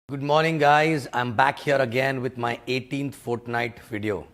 Good morning, guys. I'm back here again with my 18th fortnight video.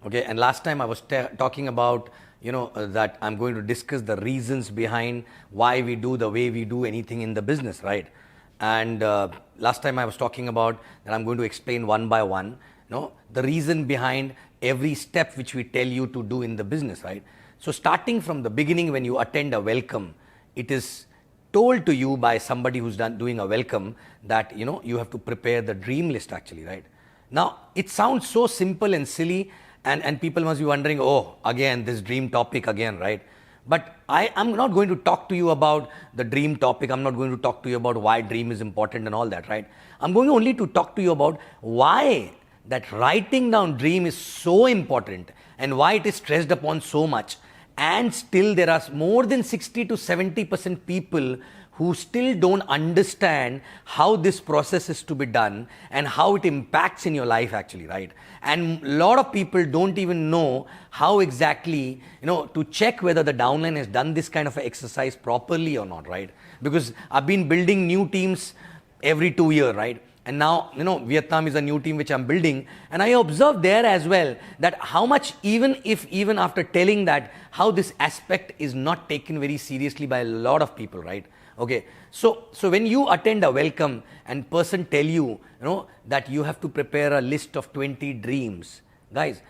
Okay, and last time I was talking about, that I'm going to discuss the reasons behind why we do the way we do anything in the business, right? And last time I was talking about that I'm going to explain one by one, the reason behind every step which we tell you to do in the business, right? So starting from the beginning, when you attend a welcome, it is told to you by somebody who's doing a welcome that you have to prepare the dream list actually, right? Now it sounds so simple and silly, and people must be wondering, oh, again this dream topic again, right? But I'm not going to talk to you about the dream topic. I'm not going to talk to you about why dream is important and all that, right? I'm going only to talk to you about why that writing down dream is so important and why it is stressed upon so much. And still there are more than 60 to 70% people who still don't understand how this process is to be done and how it impacts in your life actually, right? And a lot of people don't even know how exactly, to check whether the downline has done this kind of exercise properly or not, right? Because I've been building new teams every 2 years, right? And now, Vietnam is a new team which I'm building. And I observed there as well that how much, even after telling that, how this aspect is not taken very seriously by a lot of people, right? Okay. So when you attend a welcome and person tell you, that you have to prepare a list of 20 dreams, guys,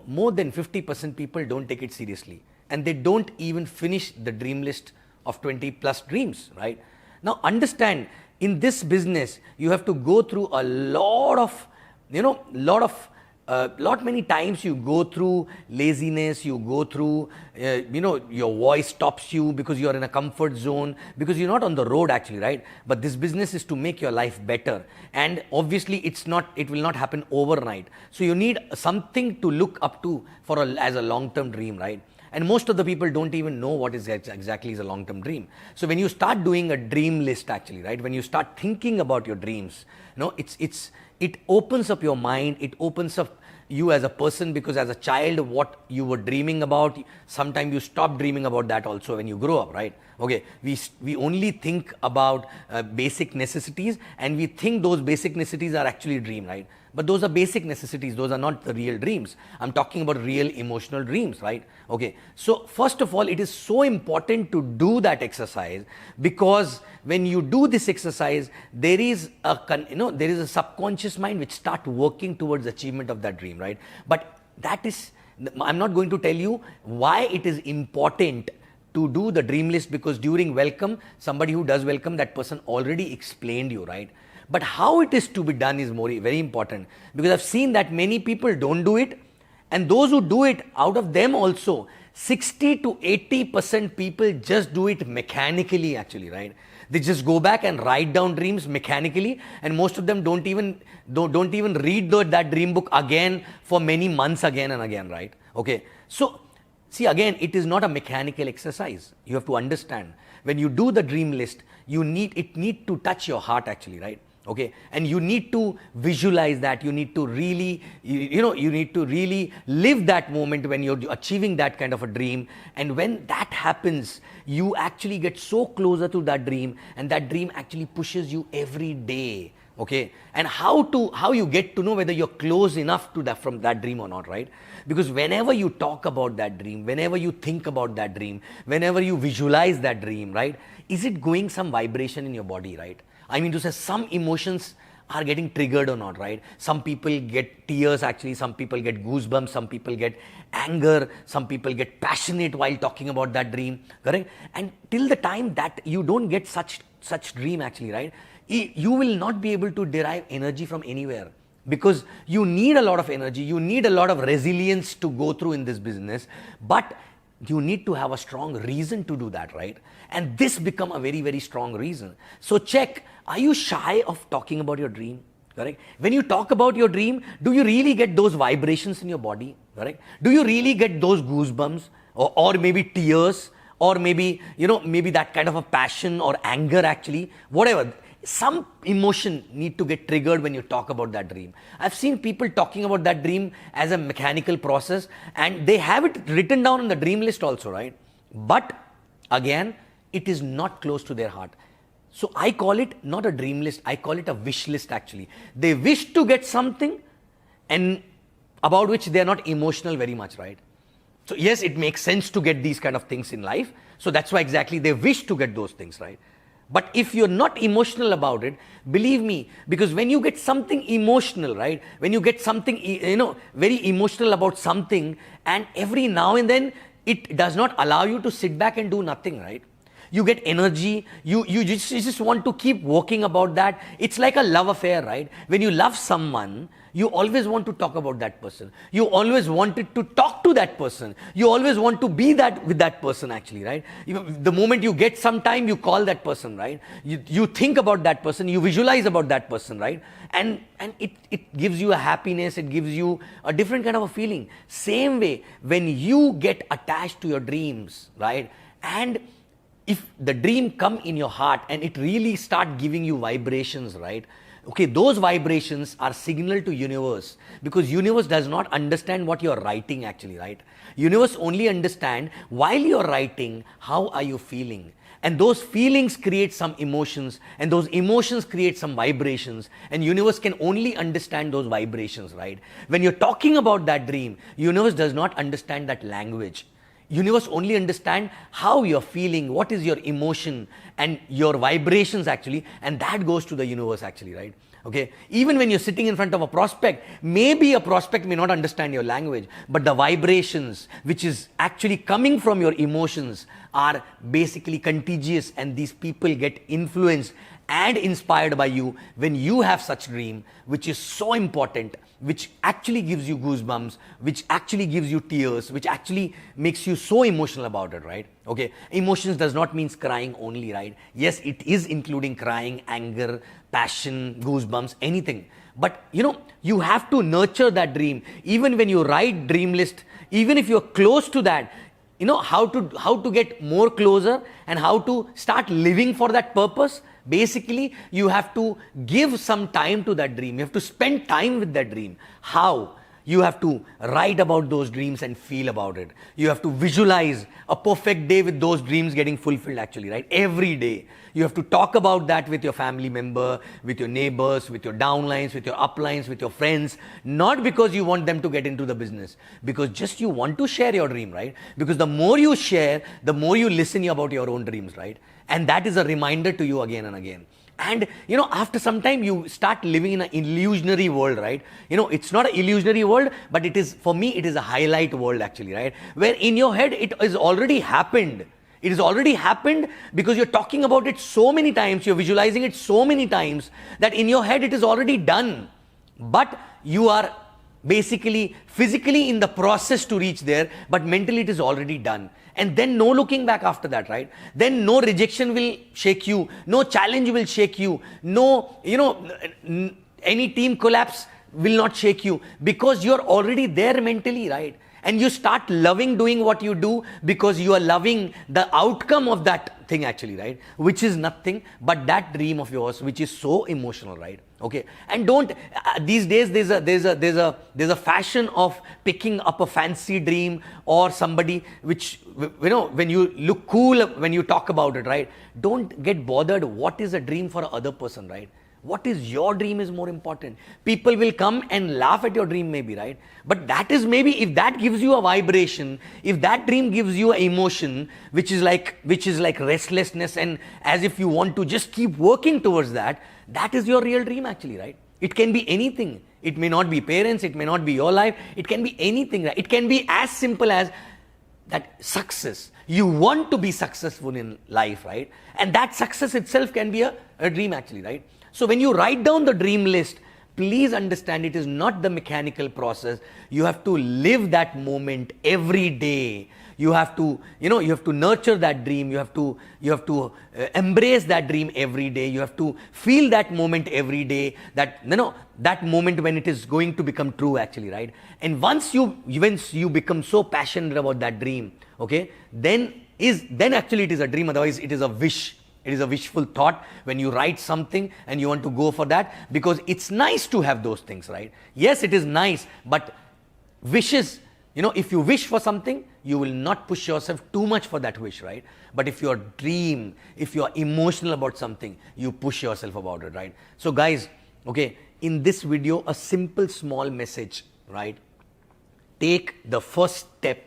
more than 50% people don't take it seriously. And they don't even finish the dream list of 20 plus dreams, right? Now understand, in this business, you have to go through a lot many times you go through laziness, you go through, your voice stops you because you are in a comfort zone, because you're not on the road actually, right? But this business is to make your life better. And obviously it will not happen overnight. So you need something to look up to as a long-term dream, right? And most of the people don't even know what is exactly is a long-term dream. So when you start doing a dream list actually, right? When you start thinking about your dreams, it opens up your mind, it opens up you as a person, because as a child, what you were dreaming about, sometimes you stop dreaming about that also when you grow up, right? Okay, we only think about basic necessities, and we think those basic necessities are actually a dream, right? But those are basic necessities, those are not the real dreams. I'm talking about real emotional dreams, right? Okay, so first of all, it is so important to do that exercise, because when you do this exercise, there is a subconscious mind which starts working towards achievement of that dream, right? But I'm not going to tell you why it is important to do the dream list, because during welcome, somebody who does welcome, that person already explained you, right? But how it is to be done is very important, because I've seen that many people don't do it, and those who do it, out of them also, 60 to 80% people just do it mechanically actually, right? They just go back and write down dreams mechanically, and most of them don't even read that dream book again for many months again and again, right? Okay, so see, again, it is not a mechanical exercise. You have to understand, when you do the dream list, it need to touch your heart actually, right? Okay, and you need to visualize that. You need to really, you need to really live that moment when you're achieving that kind of a dream. And when that happens, you actually get so closer to that dream, and that dream actually pushes you every day. Okay, and how you get to know whether you're close enough to from that dream or not, right? Because whenever you talk about that dream, whenever you think about that dream, whenever you visualize that dream, right, is it going some vibration in your body, right? I mean to say, some emotions are getting triggered or not, right? Some people get tears actually, some people get goosebumps, some people get anger, some people get passionate while talking about that dream, correct? And till the time that you don't get such dream actually, right, you will not be able to derive energy from anywhere, because you need a lot of energy, you need a lot of resilience to go through in this business, but you need to have a strong reason to do that, right? And this become a very, very strong reason. So check, are you shy of talking about your dream? Correct? When you talk about your dream, do you really get those vibrations in your body? Correct? Do you really get those goosebumps, or maybe tears, or maybe, maybe that kind of a passion or anger actually, whatever. Some emotion need to get triggered when you talk about that dream. I've seen people talking about that dream as a mechanical process, and they have it written down on the dream list also, right? But again, it is not close to their heart. So I call it not a dream list, I call it a wish list actually. They wish to get something and about which they are not emotional very much, right? So yes, it makes sense to get these kind of things in life. So that's why exactly they wish to get those things, right? But if you're not emotional about it, believe me, because when you get something emotional, right? When you get something, very emotional about something, and every now and then it does not allow you to sit back and do nothing, right? You get energy, you just want to keep working about that. It's like a love affair, right? When you love someone, you always want to talk about that person. You always wanted to talk to that person. You always want to be that with that person actually, right? The moment you get some time, you call that person, right? You think about that person, you visualize about that person, right? And it gives you a happiness, it gives you a different kind of a feeling. Same way, when you get attached to your dreams, right? And if the dream come in your heart and it really start giving you vibrations, right? Okay, those vibrations are signal to universe, because universe does not understand what you're writing actually, right? Universe only understand while you're writing, how are you feeling? And those feelings create some emotions, and those emotions create some vibrations, and universe can only understand those vibrations, right? When you're talking about that dream, universe does not understand that language. Universe only understand how you're feeling, what is your emotion and your vibrations actually, and that goes to the universe actually, right? Okay, even when you're sitting in front of a prospect, maybe a prospect may not understand your language, but the vibrations which is actually coming from your emotions are basically contagious, and these people get influenced and inspired by you when you have such dream, which is so important, which actually gives you goosebumps, which actually gives you tears, which actually makes you so emotional about it, right? Okay, emotions does not mean crying only, right? Yes, it is including crying, anger, passion, goosebumps, anything. But you have to nurture that dream. Even when you write dream list, even if you're close to that, how to get more closer and how to start living for that purpose. Basically, you have to give some time to that dream. You have to spend time with that dream. How? You have to write about those dreams and feel about it. You have to visualize a perfect day with those dreams getting fulfilled actually, right? Every day. You have to talk about that with your family member, with your neighbors, with your downlines, with your uplines, with your friends. Not because you want them to get into the business, because just you want to share your dream, right? Because the more you share, the more you listen about your own dreams, right? And that is a reminder to you again and again. And after some time you start living in an illusionary world, right? It's not an illusionary world, but it is, for me, it is a highlight world actually, right? Where in your head it has already happened. It has already happened because you're talking about it so many times, you're visualizing it so many times that in your head it is already done. But you are basically physically in the process to reach there, but mentally it is already done. And then no looking back after that, right? Then no rejection will shake you, no challenge will shake you, no, any team collapse will not shake you, because you're already there mentally, right? And you start loving doing what you do because you are loving the outcome of that thing actually, right? Which is nothing but that dream of yours, which is so emotional, right? Okay, and don't these days there's a fashion of picking up a fancy dream or somebody which when you look cool when you talk about it, right? Don't get bothered what is a dream for other person, right? What is your dream is more important. People will come and laugh at your dream maybe, right? But that is maybe, if that gives you a vibration, if that dream gives you an emotion, which is like restlessness, and as if you want to just keep working towards that, that is your real dream actually, right? It can be anything. It may not be parents, it may not be your life, it can be anything, right? It can be as simple as that success. You want to be successful in life, right? And that success itself can be a dream actually, right? So when you write down the dream list, please understand it is not the mechanical process. You have to live that moment every day. You have to, you have to nurture that dream. You have to embrace that dream every day. You have to feel that moment every day. That that moment when it is going to become true actually, right? And once you become so passionate about that dream, okay, then actually it is a dream. Otherwise, it is a wish. It is a wishful thought when you write something and you want to go for that, because it's nice to have those things, right? Yes, it is nice, but wishes if you wish for something, you will not push yourself too much for that wish, right? But if you're dream, if you're emotional about something, you push yourself about it, right? So guys, okay, in this video, a simple small message, right? Take the first step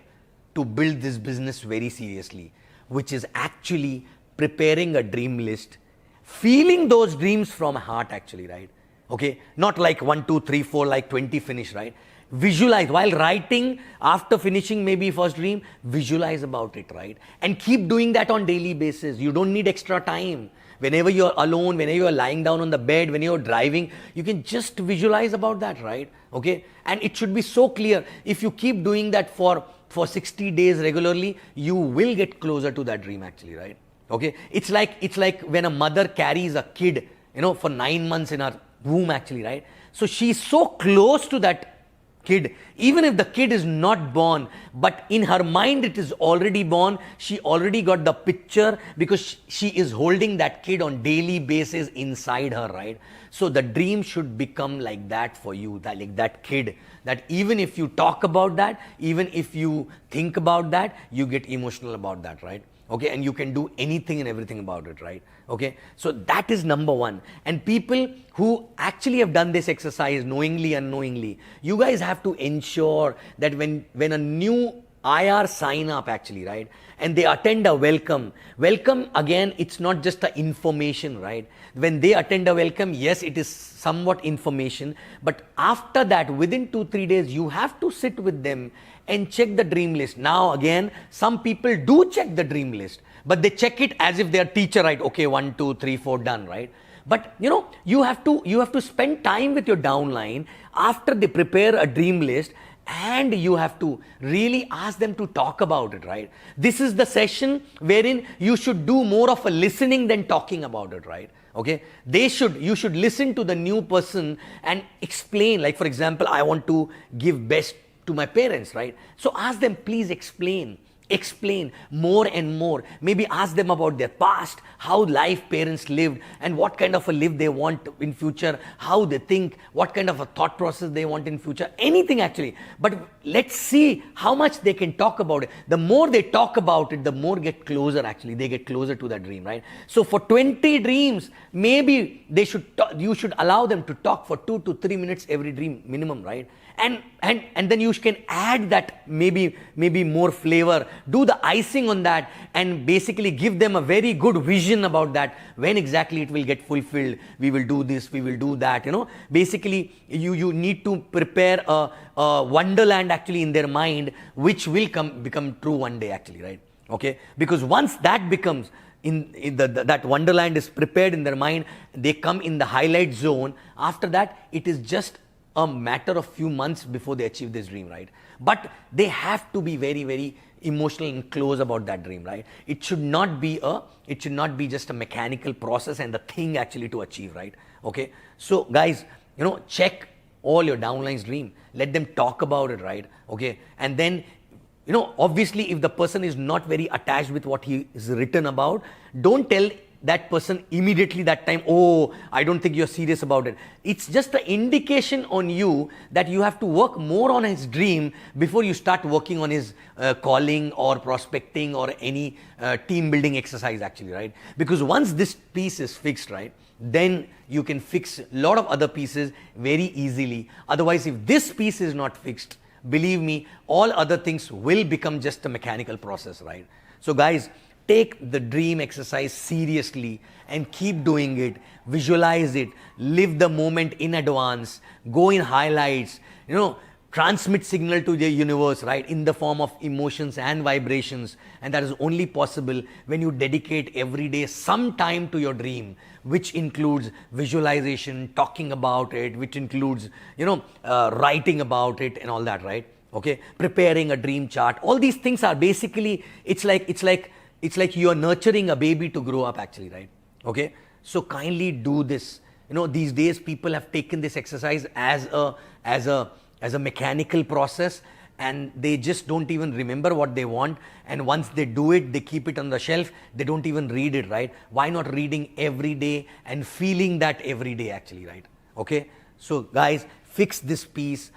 to build this business very seriously, which is actually preparing a dream list, feeling those dreams from heart actually, right? Okay, not like 1, 2, 3, 4, like 20 finish, right? Visualize while writing, after finishing maybe first dream, visualize about it, right? And keep doing that on daily basis. You don't need extra time. Whenever you're alone, whenever you're lying down on the bed, when you're driving, you can just visualize about that, right? Okay, and it should be so clear. If you keep doing that for 60 days regularly, you will get closer to that dream actually, right? Okay, it's like when a mother carries a kid, for 9 months in her womb actually, right? So she's so close to that kid, even if the kid is not born, but in her mind it is already born. She already got the picture because she is holding that kid on daily basis inside her, right? So the dream should become like that for you, that like that kid, that even if you talk about that, even if you think about that, you get emotional about that, right? Okay, and you can do anything and everything about it, right? Okay, so that is number one. And people who actually have done this exercise knowingly, unknowingly, you guys have to ensure that when a new IR sign up actually, right, and they attend a welcome again, it's not just the information, right? When they attend a welcome, yes, it is somewhat information, but after that, within 2-3 days, you have to sit with them and check the dream list. Now again, some people do check the dream list, but they check it as if they are teacher, right? Okay, 1, 2, 3, 4, done, right? But you have to spend time with your downline after they prepare a dream list, and you have to really ask them to talk about it, right? This is the session wherein you should do more of a listening than talking about it, right? Okay, you should listen to the new person and explain, like for example, I want to give best to my parents, right? So ask them, please explain more and more. Maybe ask them about their past, how life parents lived, and what kind of a life they want in future, how they think, what kind of a thought process they want in future, anything actually. But let's see how much they can talk about it. The more they talk about it, the more they get closer to that dream, right? So for 20 dreams, maybe you should allow them to talk for 2 to 3 minutes every dream minimum, right? And then you can add that maybe more flavor, do the icing on that, and basically give them a very good vision about that, when exactly it will get fulfilled. We will do this, we will do that, Basically, you need to prepare a wonderland actually in their mind, which will become true one day actually, right? Okay, because once that becomes, that wonderland is prepared in their mind, they come in the highlight zone. After that, it is just a matter of few months before they achieve this dream, right? But they have to be very, very emotional and close about that dream, right? It should not be just a mechanical process and the thing actually to achieve, right? Okay, so guys, check all your downline's dream, let them talk about it, right? Okay, and then obviously if the person is not very attached with what he is written about, don't tell that person immediately that time, oh, I don't think you're serious about it. It's just an indication on you that you have to work more on his dream before you start working on his calling or prospecting or any team building exercise actually, right? Because once this piece is fixed, right, then you can fix a lot of other pieces very easily. Otherwise, if this piece is not fixed, believe me, all other things will become just a mechanical process, right? So guys, take the dream exercise seriously and keep doing it. Visualize it. Live the moment in advance. Go in highlights. Transmit signal to the universe, right, in the form of emotions and vibrations. And that is only possible when you dedicate every day some time to your dream, which includes visualization, talking about it, which includes, writing about it and all that, right? Okay, preparing a dream chart. All these things are basically, it's like you are nurturing a baby to grow up actually, right? Okay, so kindly do this. These days people have taken this exercise as a mechanical process, and they just don't even remember what they want. And once they do it, they keep it on the shelf. They don't even read it, right? Why not reading every day and feeling that every day actually, right? Okay, so guys, fix this piece.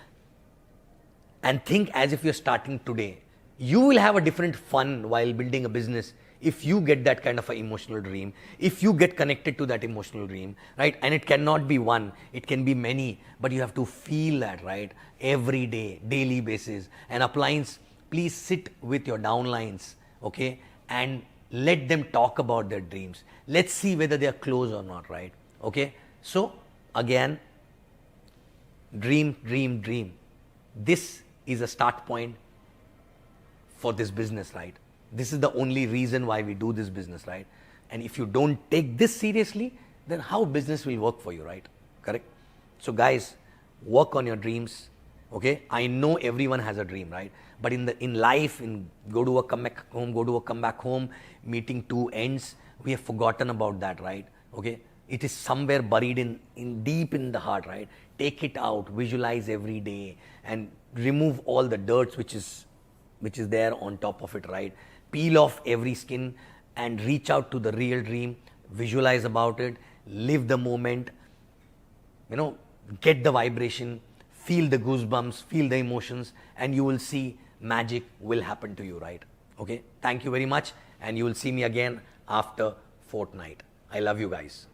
and think as if you're starting today. You will have a different fun while building a business if you get that kind of an emotional dream, if you get connected to that emotional dream, right? And it cannot be one, it can be many, but you have to feel that, right? Every day, daily basis. And appliance, please sit with your downlines, okay? And let them talk about their dreams. Let's see whether they are close or not, right? Okay? So, again, dream, dream, dream. This is a start point for this business, right? This is the only reason why we do this business, right? And if you don't take this seriously, then how business will work for you, right? Correct? So guys, work on your dreams, okay? I know everyone has a dream, right? But in life, go to work, come back home, go to work, come back home, meeting two ends, we have forgotten about that, right? Okay? It is somewhere buried in deep in the heart, right? Take it out, visualize every day, and remove all the dirt which is there on top of it, right? Peel off every skin and reach out to the real dream, visualize about it, live the moment, get the vibration, feel the goosebumps, feel the emotions, and you will see magic will happen to you, right? Okay, thank you very much, and you will see me again after fortnight. I love you guys.